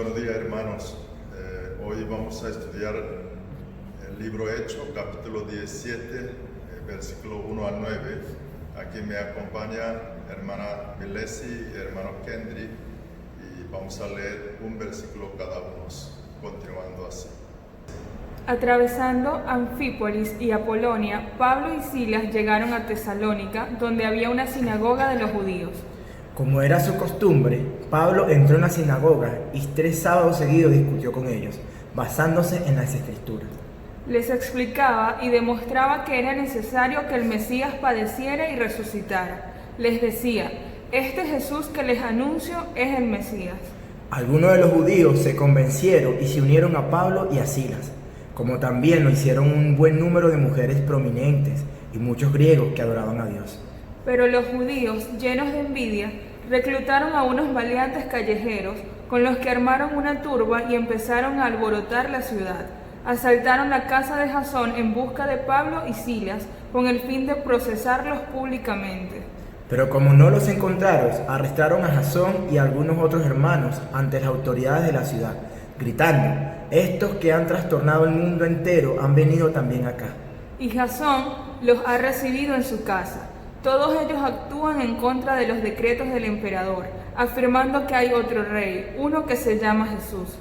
Buenos días, hermanos. Hoy vamos a estudiar el libro Hechos, capítulo 17, versículo 1 al 9. Aquí me acompaña hermana Milesi y hermano Kendry y vamos a leer un versículo cada uno, continuando así. Atravesando Anfípolis y Apolonia, Pablo y Silas llegaron a Tesalónica, donde había una sinagoga de los judíos. Como era su costumbre, Pablo entró en la sinagoga y 3 sábados seguidos discutió con ellos, basándose en las Escrituras. Les explicaba y demostraba que era necesario que el Mesías padeciera y resucitara. Les decía, este Jesús que les anuncio es el Mesías. Algunos de los judíos se convencieron y se unieron a Pablo y a Silas, como también lo hicieron un buen número de mujeres prominentes y muchos griegos que adoraban a Dios. Pero los judíos, llenos de envidia, reclutaron a unos valientes callejeros, con los que armaron una turba y empezaron a alborotar la ciudad. Asaltaron la casa de Jasón en busca de Pablo y Silas, con el fin de procesarlos públicamente. Pero como no los encontraron, arrestaron a Jasón y a algunos otros hermanos ante las autoridades de la ciudad, gritando, estos que han trastornado el mundo entero han venido también acá. Y Jasón los ha recibido en su casa. Todos ellos actúan en contra de los decretos del emperador, afirmando que hay otro rey, uno que se llama Jesús.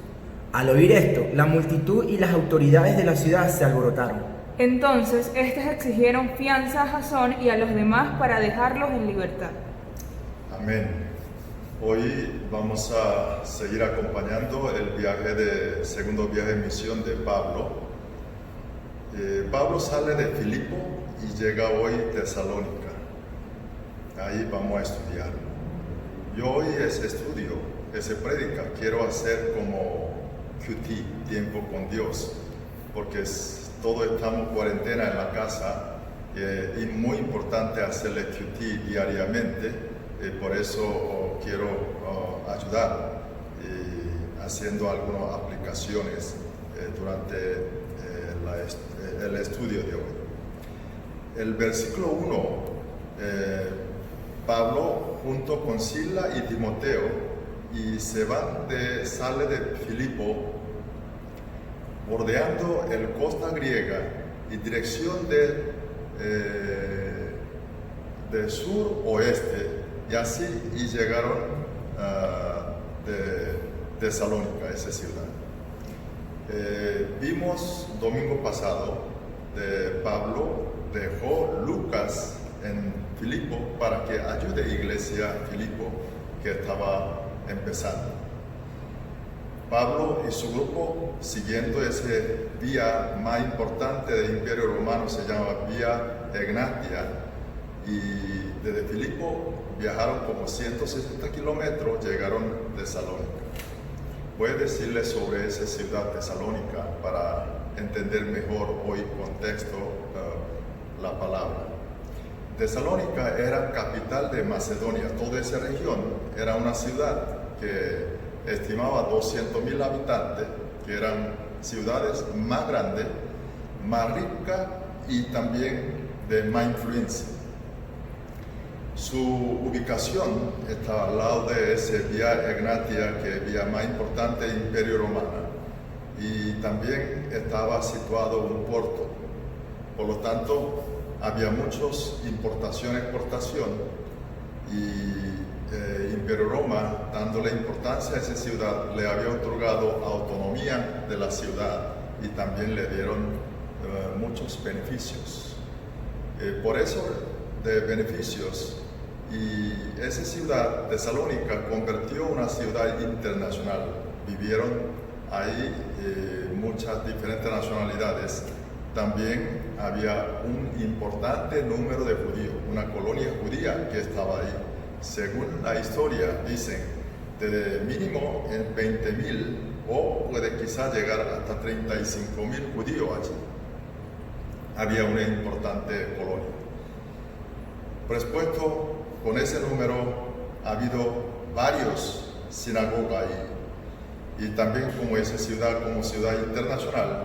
Al oír esto, la multitud y las autoridades de la ciudad se alborotaron. Entonces, éstas exigieron fianza a Jasón y a los demás para dejarlos en libertad. Amén. Hoy vamos a seguir acompañando el segundo viaje de misión de Pablo. Pablo sale de Filipo y llega hoy a Tesalónica. Ahí vamos a estudiar. Yo hoy ese estudio, ese prédica, quiero hacer como QT, tiempo con Dios, porque todos estamos en cuarentena en la casa y muy importante hacerle QT diariamente, por eso quiero ayudar haciendo algunas aplicaciones durante el estudio de hoy. El versículo 1, Pablo junto con Silas y Timoteo y sale de Filipo bordeando el costa griega y dirección de sur-oeste y así llegaron de Tesalónica, esa ciudad. Vimos domingo pasado de Pablo dejó Lucas en Filipo para que ayude a la iglesia Filipo que estaba empezando. Pablo y su grupo, siguiendo ese vía más importante del Imperio Romano, se llama Vía Egnatia, y desde Filipo viajaron como 160 kilómetros, llegaron a Tesalónica. Voy a decirles sobre esa ciudad Tesalónica para entender mejor hoy contexto la palabra. Tesalónica era capital de Macedonia. Toda esa región era una ciudad que estimaba 200,000 habitantes, que eran ciudades más grandes, más ricas y también de más influencia. Su ubicación estaba al lado de ese Vía Egnatia, que es vía más importante del Imperio Romano, y también estaba situado en un puerto. Por lo tanto, había muchas importación y exportación y Imperio Roma, dándole importancia a esa ciudad, le había otorgado autonomía de la ciudad y también le dieron muchos beneficios. Por eso de beneficios, y esa ciudad, Tesalónica, convirtió en una ciudad internacional. Vivieron ahí muchas diferentes nacionalidades. También había un importante número de judíos, una colonia judía que estaba ahí. Según la historia, dicen, de mínimo en 20,000 o puede quizás llegar hasta 35,000 judíos allí. Había una importante colonia. Por supuesto, con ese número ha habido varios sinagogas ahí. Y también como esa ciudad, como ciudad internacional,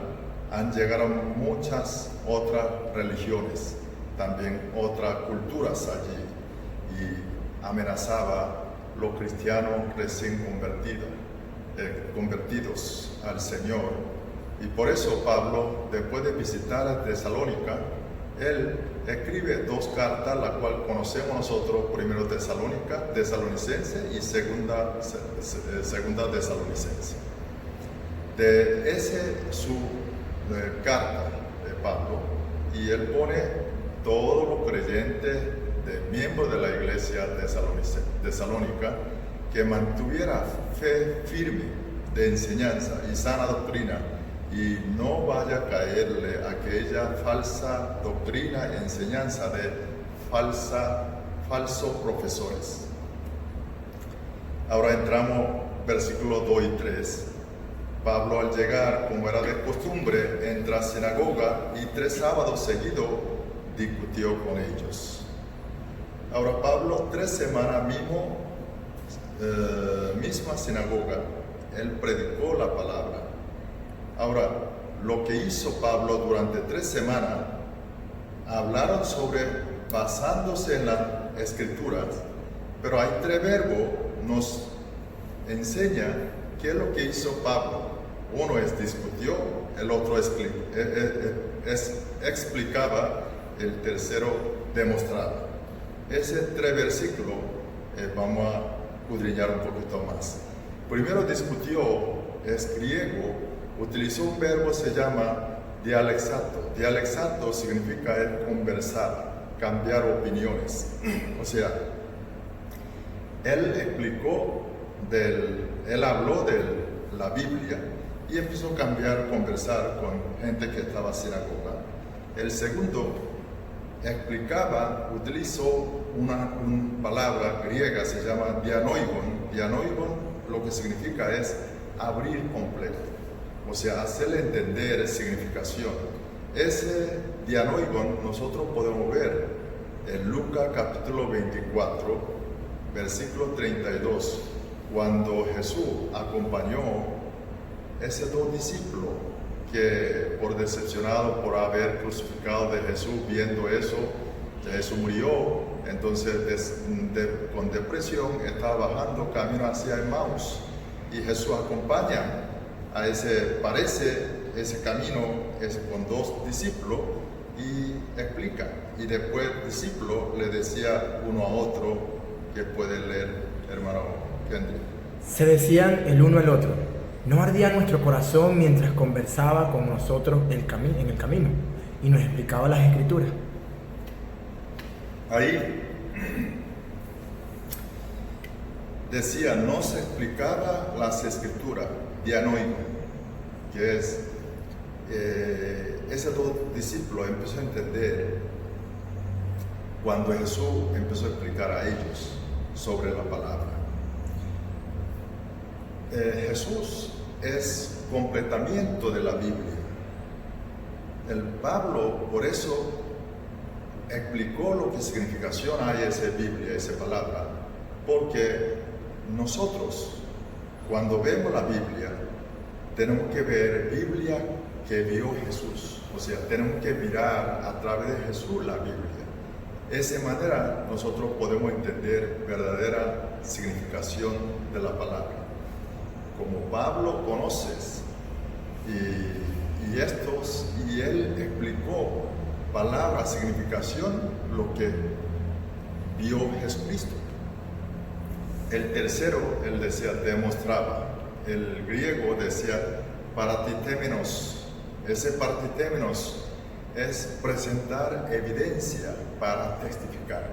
han llegado muchas otras religiones, también otras culturas allí, y amenazaba los cristianos recién al Señor. Y por eso Pablo, después de visitar a Tesalónica, él escribe 2 cartas, la cual conocemos nosotros, primero Tesalonicense y segunda Tesalonicense. De ese su carta de Pablo, y él pone todos los creyentes, miembros de la iglesia tesalónica, que mantuviera fe firme de enseñanza y sana doctrina, y no vaya a caerle aquella falsa doctrina y enseñanza de falsos profesores. Ahora entramos versículos 2 y 3. Pablo, al llegar, como era de costumbre, entra a sinagoga y 3 sábados seguidos discutió con ellos. Ahora Pablo, 3 semanas misma sinagoga, él predicó la palabra. Ahora, lo que hizo Pablo durante 3 semanas, hablaron basándose en las escrituras, pero hay 3 verbos, nos enseña qué es lo que hizo Pablo. Uno es discutió, el otro explicaba, el tercero demostraba. Ese 3 versículos vamos a escudriñar un poquito más. Primero discutió, es griego, utilizó un verbo, se llama dialexato. Dialexato significa conversar, cambiar opiniones. O sea, él habló de la Biblia y empezó a conversar con gente que estaba en sinagoga. El segundo utilizó una palabra griega, se llama dianoigon. Dianoigon lo que significa es abrir completo, o sea, hacerle entender significación. Ese dianoigon nosotros podemos ver en Lucas capítulo 24, versículo 32, cuando Jesús acompañó a esos 2 discípulos que por decepcionado por haber crucificado de Jesús, viendo eso, Jesús murió, entonces con depresión estaba bajando camino hacia Emmaus, y Jesús acompaña a ese camino con 2 discípulos y explica, y después el discípulo le decía uno a otro, que puede leer, hermano Kendrick. Se decían el uno al otro: ¿no ardía nuestro corazón mientras conversaba con nosotros en el camino y nos explicaba las escrituras? Ahí decía, nos explicaba las escrituras, dianoico, que es, esos 2 discípulos empezó a entender cuando Jesús empezó a explicar a ellos sobre la palabra. Jesús es completamiento de la Biblia. El Pablo, por eso, explicó lo que significación hay esa Biblia, esa palabra, porque nosotros, cuando vemos la Biblia, tenemos que ver Biblia que vio Jesús, o sea, tenemos que mirar a través de Jesús la Biblia. De esa manera nosotros podemos entender verdadera significación de la palabra. Como Pablo conoces, y él explicó palabra, significación, lo que vio Jesucristo. El tercero, él decía, demostraba. El griego decía paratitémenos. Ese paratitémenos es presentar evidencia para testificar.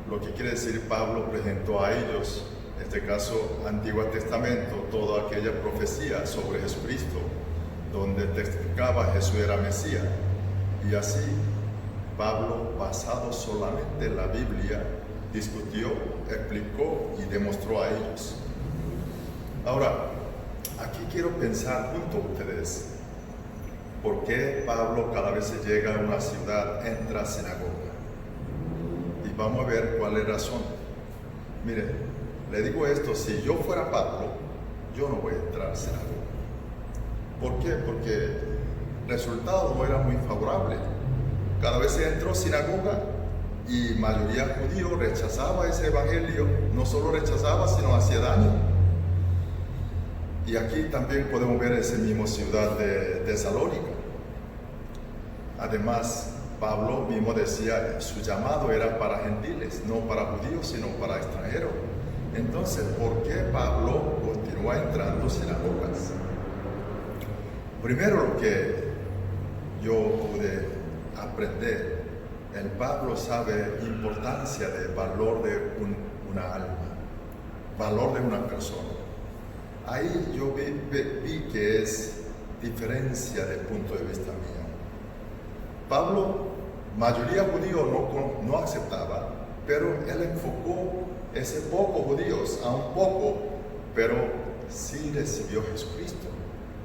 Lo que quiere decir, Pablo presentó a ellos, en este caso Antiguo Testamento, toda aquella profecía sobre Jesucristo, donde testificaba Jesús era Mesías. Y así Pablo, basado solamente en la Biblia, discutió, explicó y demostró a ellos. Ahora, aquí quiero pensar junto a ustedes, ¿por qué Pablo cada vez que llega a una ciudad entra a sinagoga? Y vamos a ver cuál es la razón. Mire, le digo esto, si yo fuera Pablo, yo no voy a entrar a sinagoga. ¿Por qué? Porque el resultado no era muy favorable. Cada vez que entró a sinagoga y mayoría judío rechazaba ese evangelio, no solo rechazaba, sino hacía daño. Y aquí también podemos ver esa misma ciudad de Tesalónica. Además, Pablo mismo decía, su llamado era para gentiles, no para judíos, sino para extranjeros. Entonces, ¿por qué Pablo continúa entrando sinagogas? Primero, lo que yo pude aprender, el Pablo sabe importancia del valor de una alma, valor de una persona. Ahí yo vi que es diferencia del punto de vista mío. Pablo, mayoría judío no aceptaba, pero él enfocó ese poco judíos a un poco, pero sí recibió Jesucristo,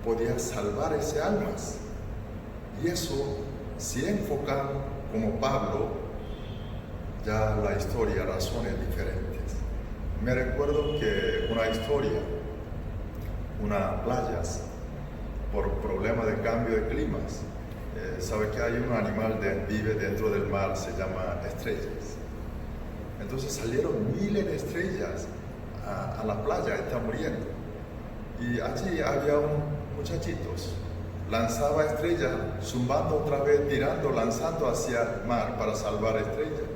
podía salvar ese almas. Y eso, si enfocan como Pablo, ya la historia, razones diferentes. Me recuerdo que una historia, unas playas, por problema de cambio de climas, sabe que hay un animal que vive dentro del mar, se llama estrellas. Entonces salieron miles de estrellas a la playa, está muriendo. Y allí había un muchachitos, lanzaba estrellas, zumbando otra vez, tirando, lanzando hacia el mar para salvar estrellas.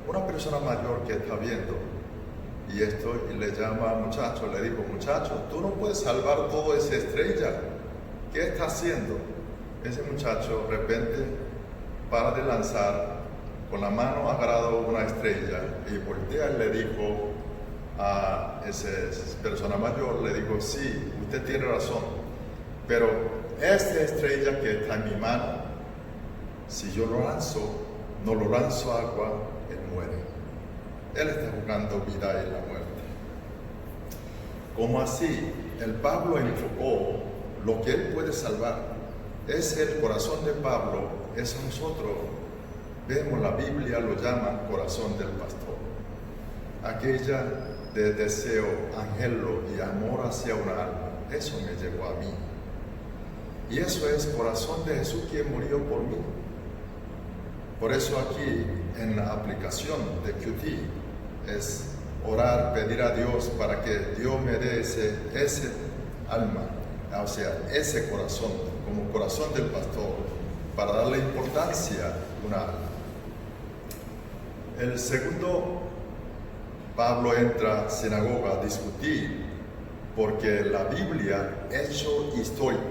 Una persona mayor que está viendo y esto, y le llama al muchacho, le dijo, muchacho, tú no puedes salvar toda esa estrella, ¿qué está haciendo? Ese muchacho de repente para de lanzar, con la mano agarrado una estrella y voltea y le dijo a esa persona mayor, le dijo, sí, usted tiene razón, pero esta estrella que está en mi mano, si yo lo lanzo, no lo lanzo a agua, él muere. Él está jugando vida y la muerte. Como así, el Pablo enfocó lo que él puede salvar. Es el corazón de Pablo, es nosotros. Vemos la Biblia, lo llama corazón del pastor. Aquella de deseo, anhelo y amor hacia una alma, eso me llegó a mí. Y eso es corazón de Jesús quien murió por mí. Por eso aquí en la aplicación de QT es orar, pedir a Dios para que Dios me dé ese alma, o sea, ese corazón, como corazón del pastor, para darle importancia a una alma. El segundo, Pablo entra a sinagoga a discutir, porque la Biblia es hecho histórico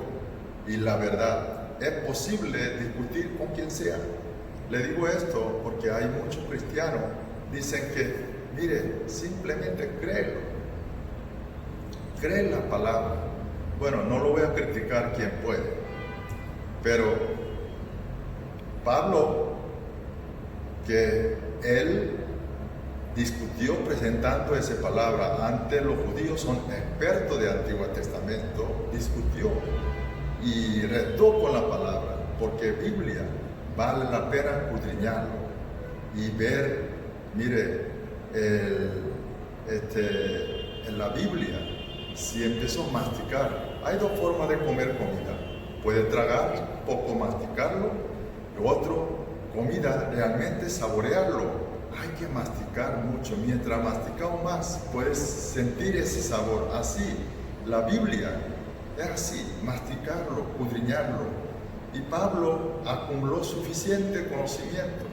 y la verdad es posible discutir con quien sea. Le digo esto porque hay muchos cristianos que dicen que, mire, simplemente créelo, cree la palabra. Bueno, no lo voy a criticar quien puede, pero Pablo, que él discutió presentando esa palabra ante los judíos, son expertos de Antiguo Testamento, discutió y retó con la palabra, porque Biblia vale la pena escudriñarlo y ver, mire, en la Biblia, si empezó a masticar, hay dos formas de comer comida. Puede tragar, poco masticarlo, lo otro, comida, realmente saborearlo. Hay que masticar mucho, mientras masticamos más, puedes sentir ese sabor. Así, la Biblia es así, masticarlo, escudriñarlo. Y Pablo acumuló suficiente conocimiento.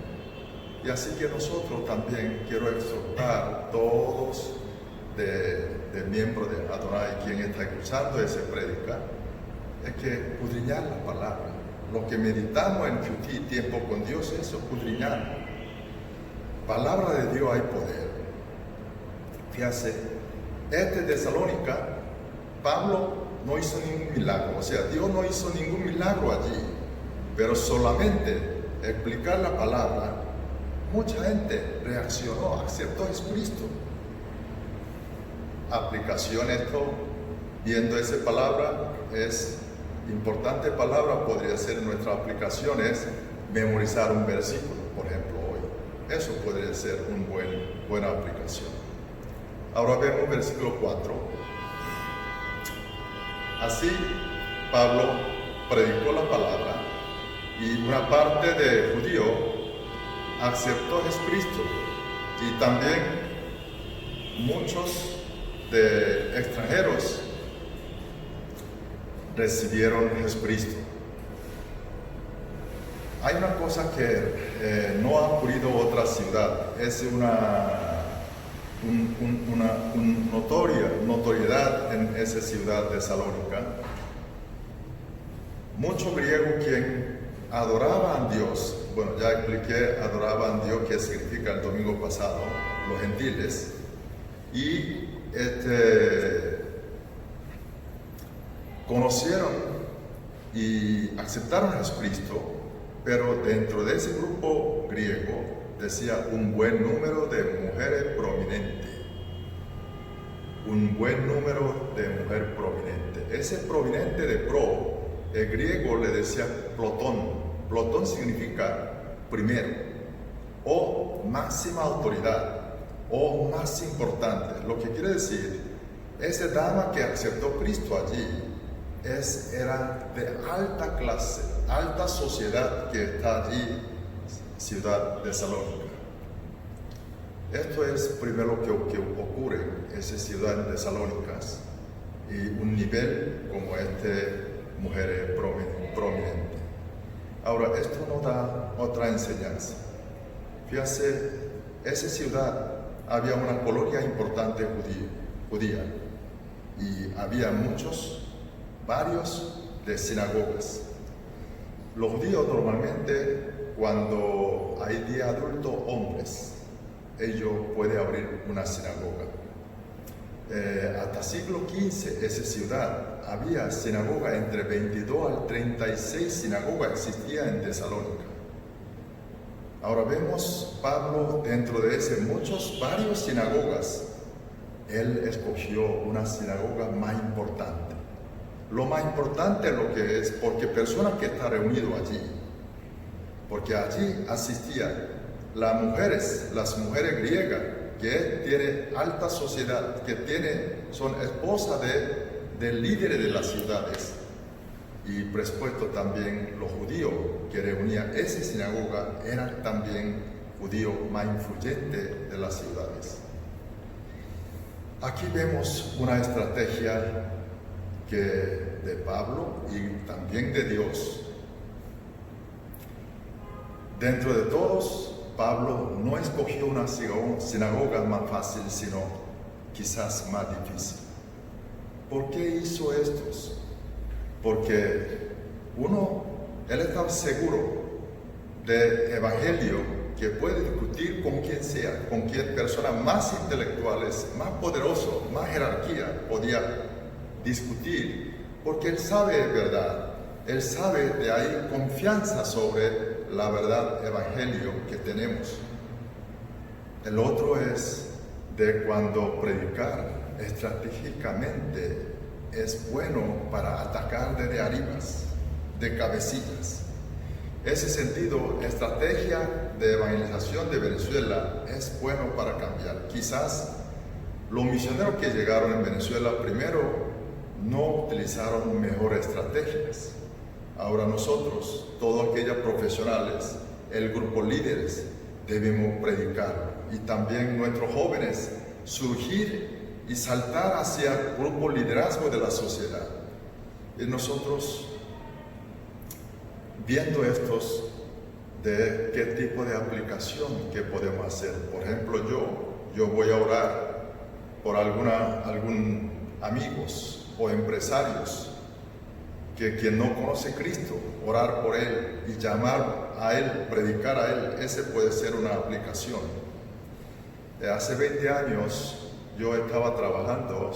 Y así que nosotros también quiero exhortar todos de miembros de Adonai, quien está escuchando ese prédica, es que escudriñar la palabra. Lo que meditamos en QT, tiempo con Dios, es escudriñar. Palabra de Dios hay poder. Fíjate, Tesalónica, Pablo no hizo ningún milagro, o sea, Dios no hizo ningún milagro allí, pero solamente explicar la palabra, mucha gente reaccionó, aceptó a Jesucristo. Aplicación esto, viendo esa palabra, es importante palabra, podría ser nuestra aplicación, es memorizar un versículo, por ejemplo, hoy. Eso podría ser una buena aplicación. Ahora vemos versículo 4. Así, Pablo predicó la palabra y una parte de judío aceptó a Jesucristo y también muchos de extranjeros recibieron a Jesucristo. Hay una cosa que no ha ocurrido en otra ciudad, es una notoriedad en esa ciudad de Salónica. Muchos griegos quien adoraban a Dios, bueno, ya expliqué, adoraban a Dios, que significa el domingo pasado, los gentiles, y conocieron y aceptaron a Jesucristo, pero dentro de ese grupo griego decía un buen número de mujeres prominentes. Un buen número de mujeres prominentes. Ese prominente de pro, el griego le decía plotón. Plotón significa primero, o máxima autoridad, o más importante. Lo que quiere decir, esa dama que aceptó a Cristo allí era de alta clase, alta sociedad que está allí, ciudad de Salónica. Esto es primero lo que ocurre en esa ciudad de Salónicas, y un nivel como mujeres prominentes. Ahora, esto nos da otra enseñanza. Fíjate, esa ciudad había una colonia importante judía, y había varios de sinagogas. Los judíos normalmente, cuando hay día adulto, hombres, ellos pueden abrir una sinagoga. Hasta siglo XV, esa ciudad había sinagoga, entre 22 al 36 sinagogas existían en Tesalónica. Ahora vemos Pablo dentro de varias sinagogas. Él escogió una sinagoga más importante. Lo más importante es lo que es, porque personas que están reunidas allí, porque allí asistían las mujeres griegas, que tienen alta sociedad, que son esposas de líderes de las ciudades, y por supuesto también los judíos que reunían esa sinagoga eran también judíos más influyentes de las ciudades. Aquí vemos una estrategia de Pablo y también de Dios. Dentro de todos, Pablo no escogió una sinagoga más fácil, sino quizás más difícil. ¿Por qué hizo esto? Porque él estaba seguro del evangelio, que puede discutir con quien sea, con quien personas más intelectuales, más poderosos, más jerarquía podía discutir, porque él sabe de verdad, él sabe de ahí confianza sobre la verdad evangelio que tenemos. El otro es de cuando predicar estratégicamente es bueno para atacar desde arriba, de cabecillas. Ese sentido, estrategia de evangelización de Venezuela es bueno para cambiar. Quizás los misioneros que llegaron en Venezuela primero no utilizaron mejores estrategias. Ahora nosotros, todos aquellos profesionales, el grupo líderes, debemos predicar, y también nuestros jóvenes surgir y saltar hacia el grupo liderazgo de la sociedad. Y nosotros, viendo estos, de qué tipo de aplicación que podemos hacer. Por ejemplo, yo voy a orar por algún amigos o empresarios que quien no conoce a Cristo, orar por él y llamar a él, predicar a él. Ese puede ser una aplicación. Hace 20 años yo estaba trabajando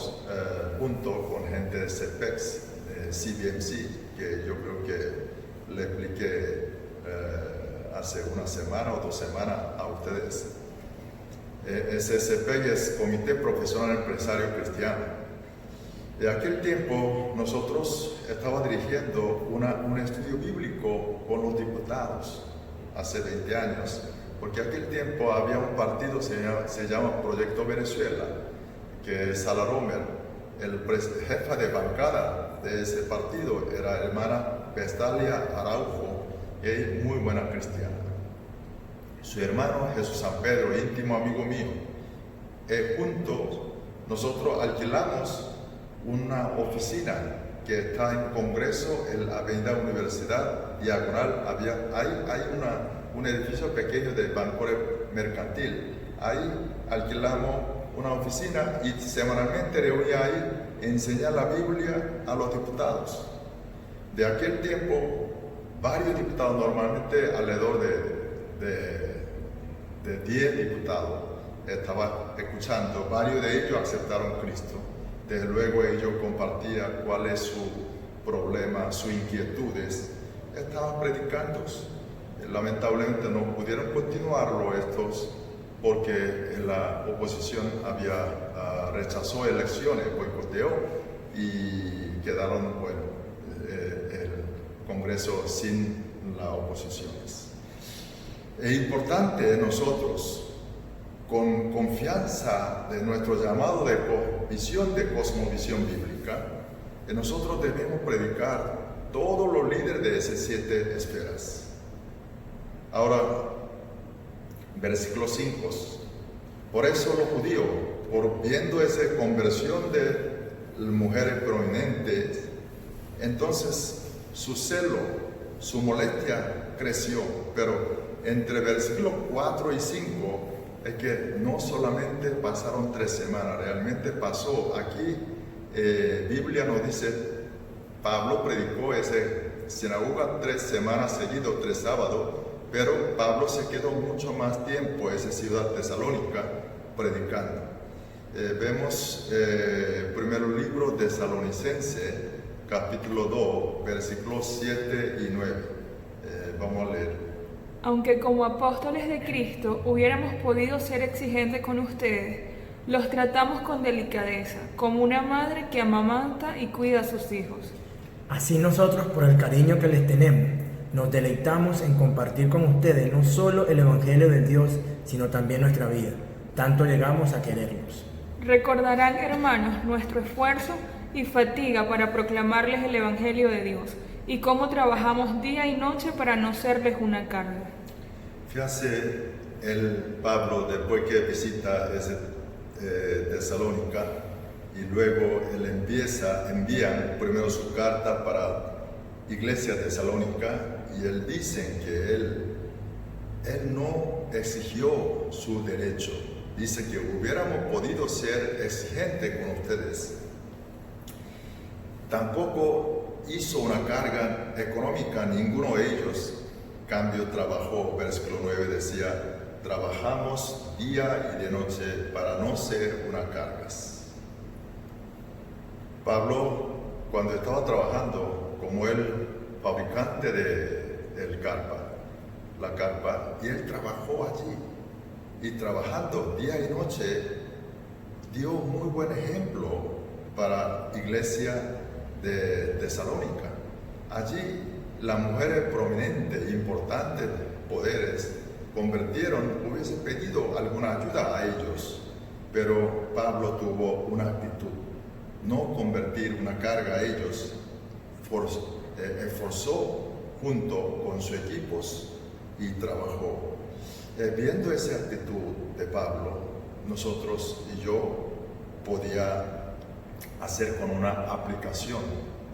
junto con gente de CEPEX, de CBMC, que yo creo que le expliqué hace una semana o 2 semanas a ustedes. Ese CEPEX es Comité Profesional Empresario Cristiano. En aquel tiempo nosotros estábamos dirigiendo un estudio bíblico con los diputados, hace 20 años, porque en aquel tiempo había un partido, se llama Proyecto Venezuela, que Sala Romer, el jefe de bancada de ese partido, era hermana Vestalia Araujo, y es muy buena cristiana. Su hermano Jesús San Pedro, íntimo amigo mío, juntos nosotros alquilamos una oficina que está en Congreso, en la Avenida Universidad, diagonal, hay un edificio pequeño de banco mercantil. Ahí alquilamos una oficina y semanalmente reunía ahí enseñar la Biblia a los diputados. De aquel tiempo, varios diputados, normalmente alrededor de 10 diputados, estaban escuchando. Varios de ellos aceptaron a Cristo. Desde luego ellos compartían cuál es su problema, sus inquietudes. Estaban predicando. Lamentablemente no pudieron continuarlo estos porque la oposición rechazó elecciones, boicoteó y quedaron, el Congreso sin las oposiciones. Es importante nosotros, con confianza de nuestro llamado de visión, de cosmovisión bíblica, nosotros debemos predicar todos los líderes de esas 7 esferas. Ahora, versículo 5. Por eso los judíos, viendo esa conversión de mujeres prominentes, entonces su celo, su molestia creció. Pero entre versículos 4 y 5 es que no solamente pasaron 3 semanas, realmente pasó. Aquí Biblia nos dice, Pablo predicó esa sinagoga 3 semanas seguidas, 3 sábados, pero Pablo se quedó mucho más tiempo en esa ciudad tesalónica predicando. Vemos primer libro de Tesalonicenses, capítulo 2, versículos 7 y 9. Vamos a leer. Aunque como apóstoles de Cristo hubiéramos podido ser exigentes con ustedes, los tratamos con delicadeza, como una madre que amamanta y cuida a sus hijos. Así nosotros, por el cariño que les tenemos, nos deleitamos en compartir con ustedes no solo el Evangelio de Dios, sino también nuestra vida. Tanto llegamos a quererlos. Recordarán, hermanos, nuestro esfuerzo y fatiga para proclamarles el Evangelio de Dios, y cómo trabajamos día y noche para no serles una carga. Fíjate, Pablo, después que visita Tesalónica, y luego él envían primero su carta para Iglesia Tesalónica, y él dice que él no exigió su derecho. Dice que hubiéramos podido ser exigentes con ustedes. Tampoco hizo una carga económica, ninguno de ellos. Cambio trabajó, versículo 9 decía, trabajamos día y de noche para no ser una carga. Pablo, cuando estaba trabajando como el fabricante de la carpa, y él trabajó allí, y trabajando día y noche, dio muy buen ejemplo para la iglesia de Tesalónica. Allí las mujeres prominentes, importantes, poderes, hubiese pedido alguna ayuda a ellos, pero Pablo tuvo una actitud, no convertir una carga a ellos, esforzó junto con sus equipos y trabajó. Viendo esa actitud de Pablo, nosotros y yo podía hacer con una aplicación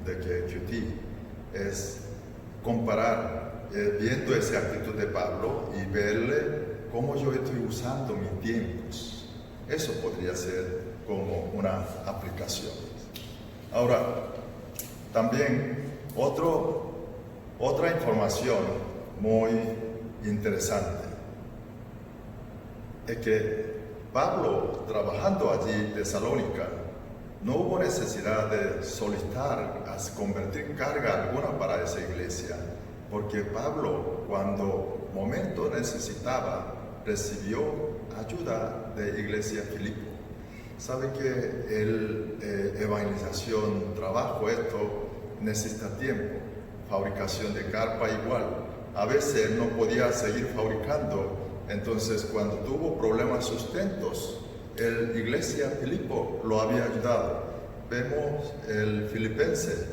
de que QT es comparar, viendo esa actitud de Pablo y verle cómo yo estoy usando mis tiempos. Eso podría ser como una aplicación. Ahora, también otra información muy interesante es que Pablo, trabajando allí en Tesalónica, no hubo necesidad de solicitar, convertir carga alguna para esa iglesia, porque Pablo, cuando momento necesitaba, recibió ayuda de Iglesia Filipo. Sabe que evangelización, trabajo, esto necesita tiempo. Fabricación de carpa igual. A veces no podía seguir fabricando, entonces cuando tuvo problemas sustentos, la Iglesia Filipo lo había ayudado. Vemos el Filipenses,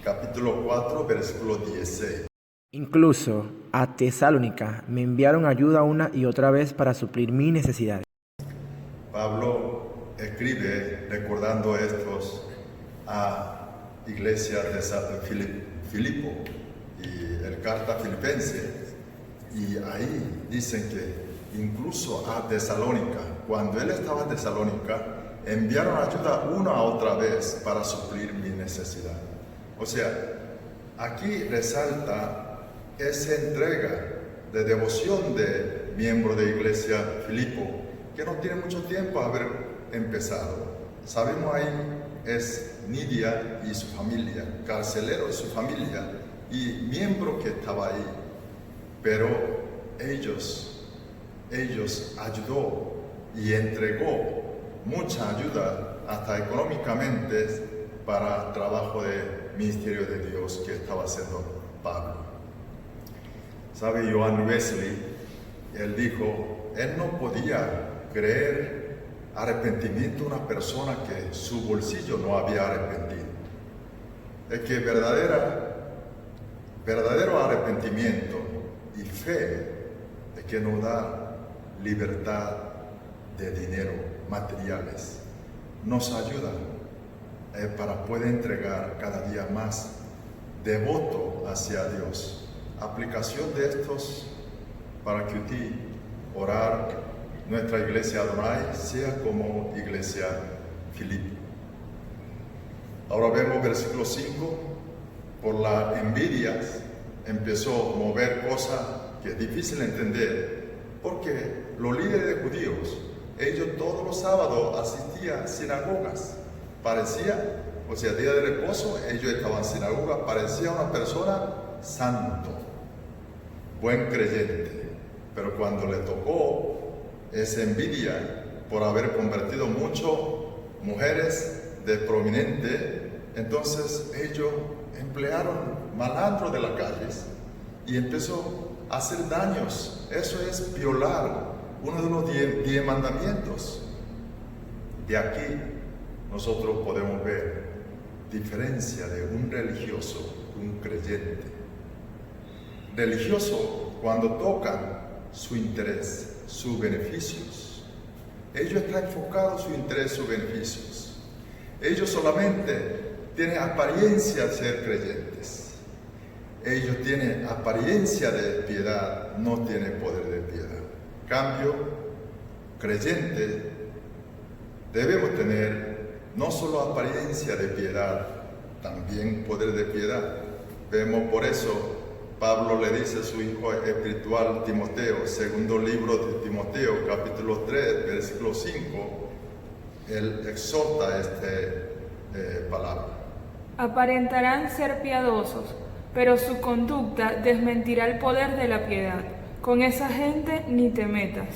capítulo 4, versículo 16. Incluso a Tesalónica me enviaron ayuda una y otra vez para suplir mis necesidades. Pablo escribe recordando estos a iglesia de Filipo y el carta filipense, y ahí dicen que incluso a Tesalónica, cuando él estaba en Tesalónica, enviaron ayuda una a otra vez para suplir mi necesidad. O sea, aquí resalta esa entrega de devoción de miembro de iglesia Filipo, que no tiene mucho tiempo de haber empezado. Sabemos ahí es Nidia y su familia, carcelero y su familia, y miembro que estaba ahí. Pero ellos ayudó y entregó mucha ayuda, hasta económicamente, para el trabajo de ministerio de Dios que estaba haciendo Pablo. ¿Sabe? Johann Wesley, él dijo, él no podía creer arrepentimiento de una persona que su bolsillo no había arrepentido. Es que verdadero arrepentimiento y fe es que nos da libertad de dinero, materiales, nos ayuda para poder entregar cada día más devoto hacia Dios. Aplicación de estos para que usted orar nuestra iglesia Adonai sea como iglesia Filipo. Ahora vemos versículo 5, por la envidia empezó a mover cosas que es difícil entender, porque los líderes de judíos, ellos todos los sábados asistían a sinagogas. Parecía, o sea, día de reposo, ellos estaban en sinagoga, parecía una persona santo, buen creyente. Pero cuando le tocó esa envidia por haber convertido muchas mujeres de prominente, entonces ellos emplearon malandro de las calles y empezó a hacer daños. Eso es violar uno de los 10 mandamientos. De aquí nosotros podemos ver diferencia de un religioso, un creyente. Religioso, cuando tocan su interés, sus beneficios, ellos están enfocados en su interés, sus beneficios. Ellos solamente tienen apariencia de ser creyentes. Ellos tienen apariencia de piedad, no tienen poder de piedad. Cambio, creyente, debemos tener no solo apariencia de piedad, también poder de piedad. Vemos por eso, Pablo le dice a su hijo espiritual Timoteo, segundo libro de Timoteo, capítulo 3, versículo 5, él exhorta esta palabra. Aparentarán ser piadosos, pero su conducta desmentirá el poder de la piedad. Con esa gente ni te metas.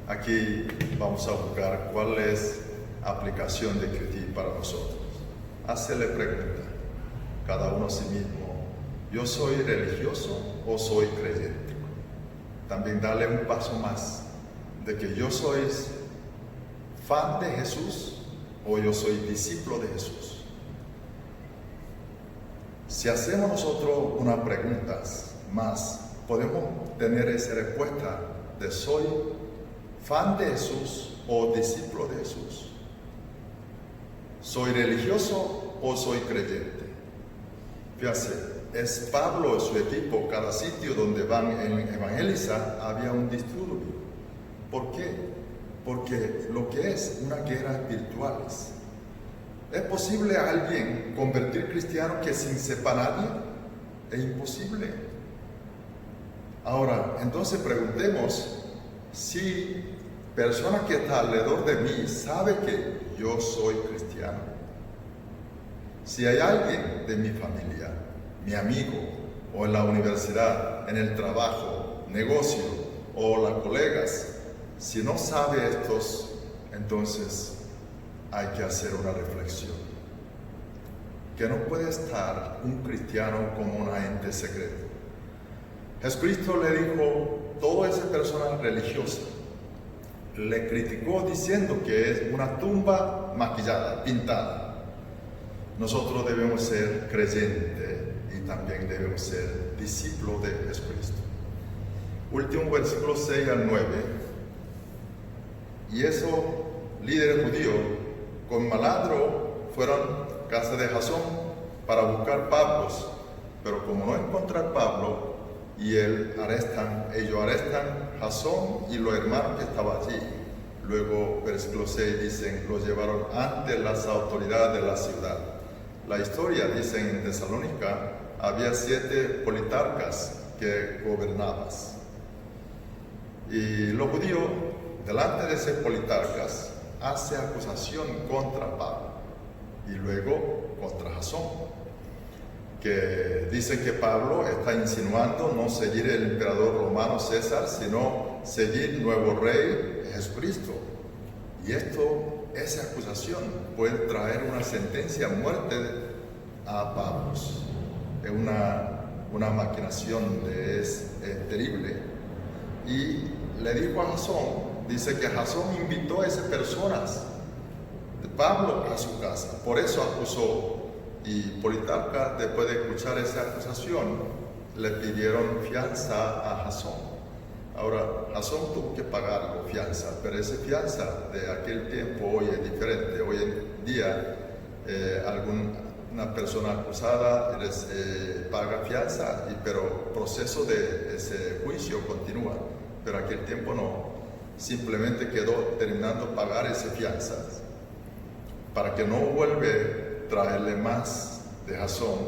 Aquí vamos a buscar cuál es la aplicación de Cristo para nosotros. Hacerle pregunta, cada uno a sí mismo, ¿yo soy religioso o soy creyente? También darle un paso más, de que yo soy fan de Jesús o yo soy discípulo de Jesús. Si hacemos nosotros unas preguntas más, podemos tener esa respuesta de soy fan de Jesús o discípulo de Jesús. ¿Soy religioso o soy creyente? Fíjense, es Pablo y su equipo, cada sitio donde van en evangelizar había un disturbio. ¿Por qué? Porque lo que es una guerra espiritual. ¿Es posible a alguien convertir cristiano que sin sepa nadie? Es imposible. Ahora, entonces preguntemos si persona que está alrededor de mí sabe que yo soy cristiano. Si hay alguien de mi familia, mi amigo, o en la universidad, en el trabajo, negocio, o las colegas, si no sabe estos, entonces hay que hacer una reflexión. Que no puede estar un cristiano como un agente secreto. Jesucristo le dijo, toda esa persona religiosa, le criticó diciendo que es una tumba maquillada, pintada. Nosotros debemos ser creyentes y también debemos ser discípulos de Jesucristo. Último versículo 6 al 9. Y esos líderes judíos con malandro fueron a casa de Jasón, para buscar Pablos, pero como no encontrar Pablo, y ellos arrestan a Jasón y los hermanos que estaban allí. Luego, versículo 6 dicen, los llevaron ante las autoridades de la ciudad. La historia, dicen, en Tesalónica había 7 politarcas que gobernaban. Y los judíos, delante de esos politarcas, hace acusación contra Pablo y luego contra Jasón, que dicen que Pablo está insinuando no seguir el emperador romano César, sino seguir nuevo rey Jesucristo. Y esa acusación puede traer una sentencia de muerte a Pablo. Es una maquinación, es terrible. Y le dijo a Jasón, dice que Jasón invitó a esas personas de Pablo a su casa, por eso acusó. Y Politarca, después de escuchar esa acusación, le pidieron fianza a Jasón. Ahora, Jasón tuvo que pagar la fianza, pero esa fianza de aquel tiempo hoy es diferente. Hoy en día, una persona acusada paga fianza, pero el proceso de ese juicio continúa. Pero aquel tiempo no, simplemente quedó terminando pagar esa fianza para que no vuelva traerle más de Jasón,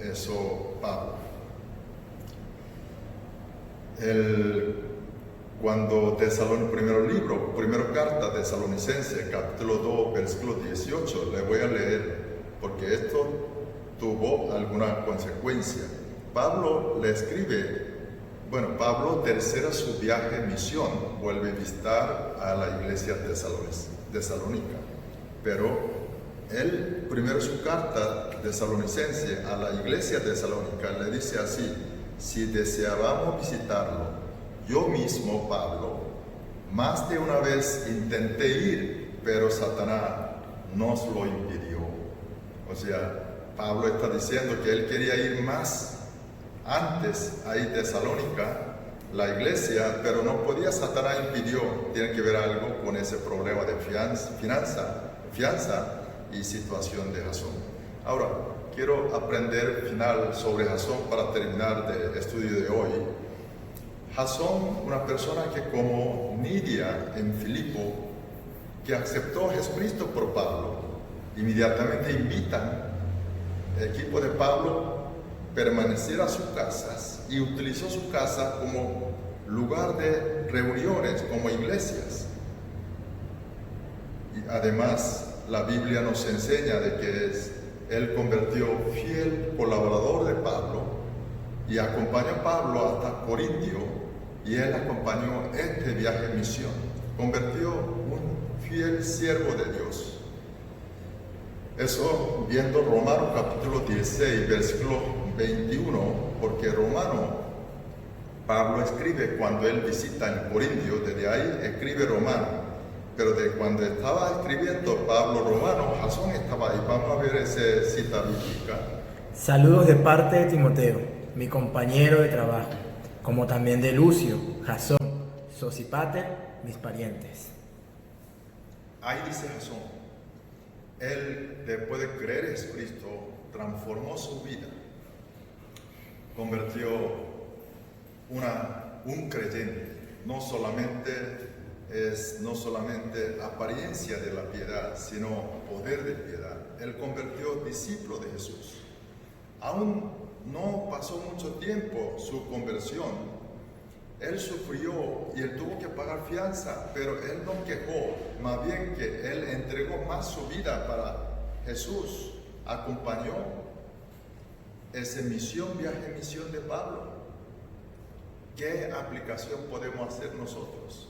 eso Pablo. Cuando primero carta de Tesalonicenses, capítulo 2, versículo 18, le voy a leer, porque esto tuvo alguna consecuencia. Pablo le escribe, Pablo tercera su viaje en misión, vuelve a visitar a la iglesia tesalónica, pero él, primero su carta tesalonicense a la iglesia tesalónica, le dice así, si deseábamos visitarlo, yo mismo, Pablo, más de una vez intenté ir, pero Satanás nos lo impidió. O sea, Pablo está diciendo que él quería ir más antes ahí en Tesalónica, la iglesia, pero no podía, Satanás impidió. Tiene que ver algo con ese problema de fianza y situación de Jasón. Ahora, quiero aprender final sobre Jasón para terminar el estudio de hoy. Jasón, una persona que como Nidia en Filipo, que aceptó a Jesucristo por Pablo, inmediatamente invitan el equipo de Pablo a permanecer a sus casas y utilizó su casa como lugar de reuniones, como iglesias. Y además, la Biblia nos enseña de que él convirtió fiel colaborador de Pablo y acompañó a Pablo hasta Corintio, y él acompañó este viaje en misión. Convirtió un fiel siervo de Dios. Eso viendo Romanos capítulo 16, versículo 21, porque Pablo escribe cuando él visita en Corintio, desde ahí escribe Romano. Pero de cuando estaba escribiendo Pablo Romano, Jasón estaba ahí. Vamos a ver esa cita bíblica. Saludos de parte de Timoteo, mi compañero de trabajo, como también de Lucio, Jasón, Sosípater, mis parientes. Ahí dice Jasón, él después de creer en Jesucristo, transformó su vida, convirtió un creyente, no solamente apariencia de la piedad, sino poder de piedad. Él convirtió discípulo de Jesús. Aún no pasó mucho tiempo su conversión. Él sufrió y él tuvo que pagar fianza, pero él no quejó, más bien que él entregó más su vida para Jesús. Acompañó esa viaje misión de Pablo. ¿Qué aplicación podemos hacer nosotros?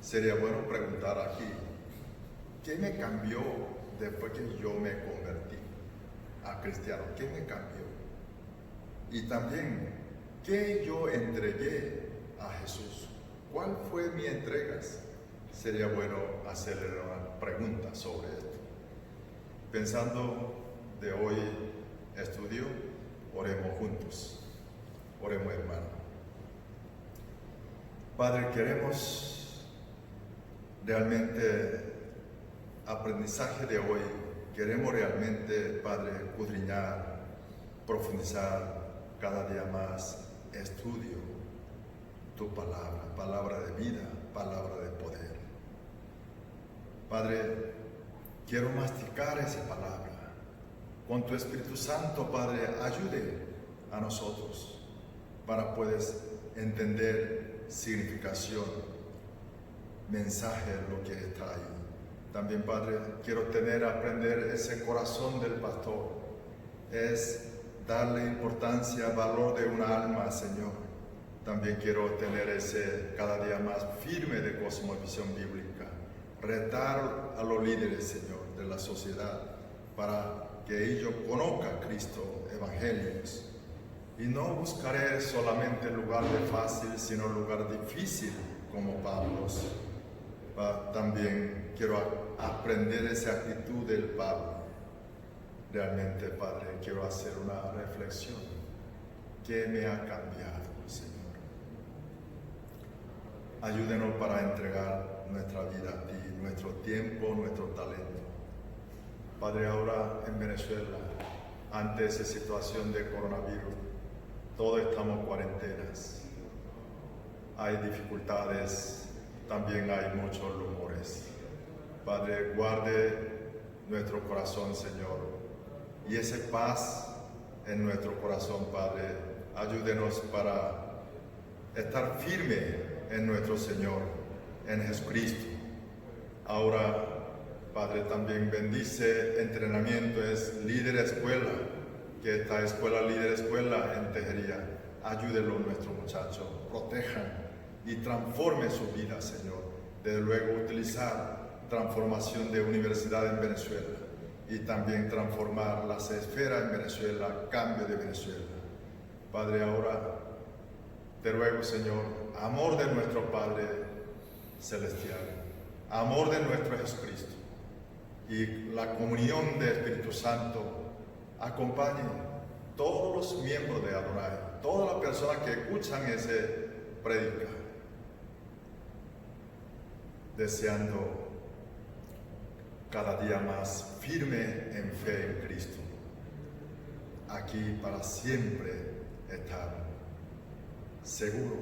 Sería bueno preguntar aquí, ¿qué me cambió después que yo me convertí a cristiano? ¿Qué me cambió? Y también, ¿qué yo entregué a Jesús? ¿Cuál fue mi entrega? Sería bueno hacerle una pregunta sobre esto. Pensando de hoy estudio, oremos juntos. Oremos, hermano. Padre, queremos realmente aprendizaje de hoy, queremos realmente, Padre, escudriñar profundizar cada día más, estudio tu palabra, palabra de vida, palabra de poder. Padre, quiero masticar esa palabra. Con tu Espíritu Santo, Padre, ayude a nosotros para poder entender significación, mensaje, lo que está ahí. También, Padre, quiero aprender ese corazón del pastor. Es darle importancia, valor de una alma, Señor. También quiero tener ese cada día más firme de cosmovisión bíblica. Retar a los líderes, Señor, de la sociedad para que ellos conozcan a Cristo, evangelios. Y no buscaré solamente el lugar de fácil, sino el lugar difícil, como Pablo. También quiero aprender esa actitud del Pablo. Realmente, Padre, quiero hacer una reflexión. ¿Qué me ha cambiado, Señor? Ayúdenos para entregar nuestra vida a ti, nuestro tiempo, nuestro talento. Padre, ahora en Venezuela, ante esa situación de coronavirus, todos estamos en cuarentenas. Hay dificultades, también hay muchos rumores. Padre, guarde nuestro corazón, Señor, y esa paz en nuestro corazón, Padre, ayúdenos para estar firme en nuestro Señor, en Jesucristo. Ahora, Padre, también bendice entrenamiento, es líder escuela, que esta escuela, líder escuela en Tejería, ayúdenlo nuestros muchachos, protejan y transformen su vida, Señor. Desde luego utilizar transformación de universidad en Venezuela y también transformar las esferas en Venezuela, cambio de Venezuela. Padre, ahora te ruego, Señor, amor de nuestro Padre Celestial, amor de nuestro Jesucristo y la comunión del Espíritu Santo acompañe todos los miembros de Adonai, todas las personas que escuchan ese predica, deseando cada día más firme en fe en Cristo, aquí para siempre estar seguro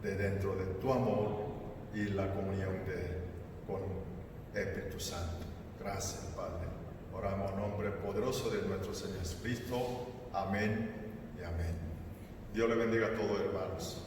de dentro de tu amor y la comunión con el Espíritu Santo. Gracias, Padre. Oramos en nombre poderoso de nuestro Señor Jesucristo. Amén y amén. Dios le bendiga a todos, hermanos.